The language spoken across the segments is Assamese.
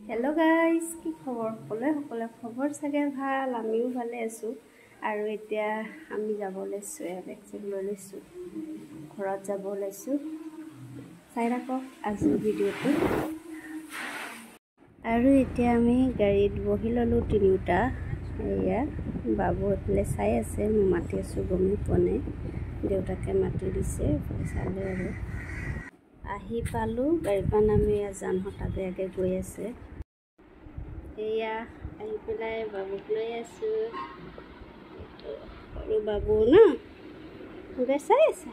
हेलो गाइस की खबर সকলে খবৰ চাগে ভাল আমিও ভালে আছো আৰু এতিয়া আমি যাব লৈছো এলেক্সিক লৈ লৈছো ঘৰত যাব লৈছো চাই ৰাখক আজি ভিডিওটো আৰু এতিয়া আমি গাড়ীত বহি ললো তিনিটা এয়া বাবু এফালে চাই আছে মই মাতি আছো গমি পনে দেউতাকে মাতি দিছে চালে আৰু আহি পালো গাড়ীৰ নামি জান হঠাতে আগে গৈ আছে এয়া আহি পেলাই বাবুক লৈ আছো আৰু বাবু না গৈ চাই আছে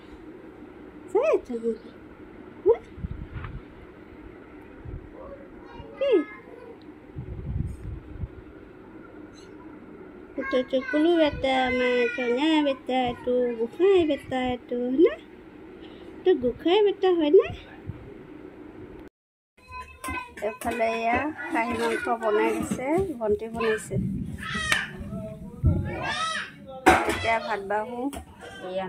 itu cukulu beta macamnya beta itu bukai beta itu na itu bukai beta hoina এফালে ইয়া খাহী মাংস বনাই দিছে ভণ্টি বনাইছে এতিয়া ভাত বাহু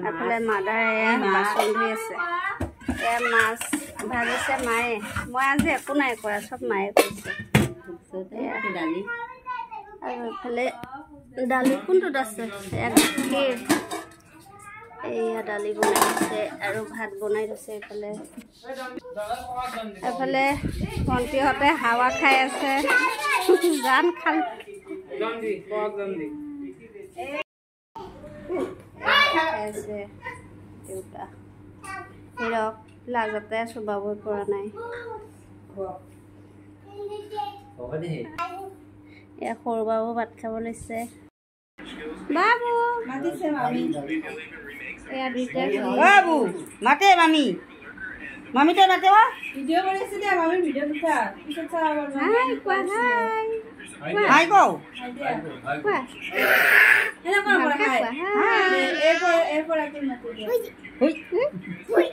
এফালে মাদাৰ এয়া বাচন ধুই আছে এয়া মাছ ভাজিছে মায়ে মই আজি একো নাই কৰা চব মায়ে কৰিছে দালি আৰু এফালে দালি কোনটোত আছে গাখীৰ এয়া দালি বনাই দিছে আৰু ভাত বনাই দিছে এফালে ভণ্টিহঁতে হাৱা খাই আছে জান খাল আছে দেউতা হিৰক লাজতে চুবাবই পৰা নাই এয়া সৰু বাবু ভাত খাব লৈছে বাবু মাতিছে মামি এয়া দুইটা বাবু মাতে মামি মামি তো নাতে वा ভিডিও বনাইছে দে মামি ভিডিও দিছা পিছত চাব হাই কোৱা হাই গো কোৱা এনে কোন কোন হাই এরপর একদিন মাতে দে হুই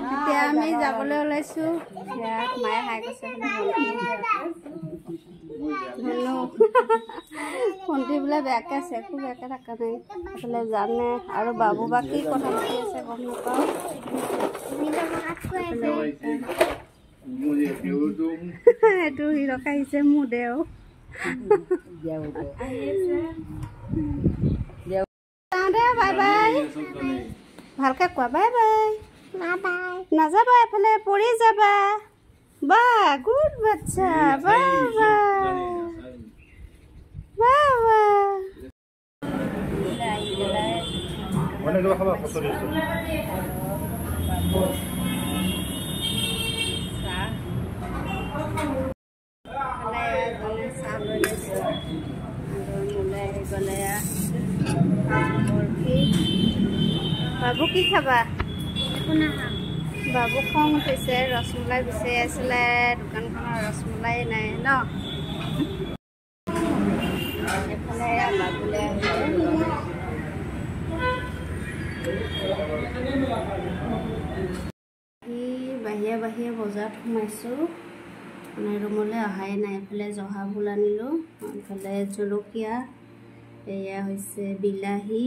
এতিয়া আমি যাবলৈ ওলাইছো ইয়াত মায়ে হাই কৈছে ভণ্টি বোলে বেয়াকে আছে একো বেয়াকে থকা নাই এইফালে জানে আৰু বাবু বা কি কথা পাতি আছে গম নাপাওঁ এইটো হিৰক আহিছে মোৰ দেও বাই বাই ভালকে কোৱা বাই বাই নাযাবা এফালে পৰি যাবা বা গুড বাচ্চা বাবা বাবা মানে লোৱা খাবা ফটো দিছো বাবু কি খাবা বাবু খং উঠিছে ৰসমলাই বিচাৰি আছিলে দোকানখনৰ ৰসমলাই নাই ন এফালে বাবুলে বাহিৰে বাহিৰে বজাৰত সোমাইছোঁ মানে ৰুমলৈ অহাই নাই এফালে জহা ফুল আনিলোঁ এফালে জলকীয়া এয়া হৈছে বিলাহী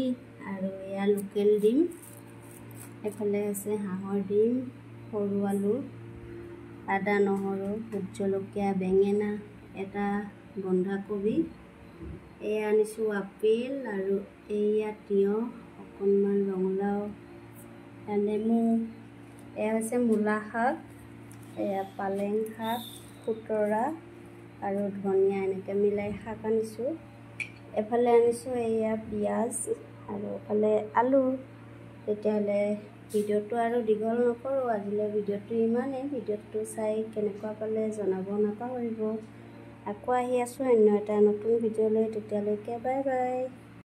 আৰু এয়া লোকেল ডিম এফালে আছে হাঁহৰ ডিম সৰু আলু আদা নহৰু ভোট জলকীয়া বেঙেনা এটা বন্ধাকবি এয়া আনিছোঁ আপেল আৰু এয়া তিয়ঁহ অকণমান ৰঙালাও নেমু এয়া হৈছে মূলা শাক এয়া পালেং শাক খুতৰা আৰু ধনিয়া এনেকৈ মিলাই শাক আনিছোঁ এফালে আনিছোঁ এয়া পিঁয়াজ আৰু এফালে আলু তেতিয়াহ'লে ভিডিঅ'টো আৰু দীঘল নকৰোঁ আজিলৈ ভিডিঅ'টো ইমানেই ভিডিঅ'টো চাই কেনেকুৱা পালে জনাব নাপাহৰিব আকৌ আহি আছোঁ অন্য এটা নতুন ভিডিঅ'লৈ তেতিয়ালৈকে বাই বাই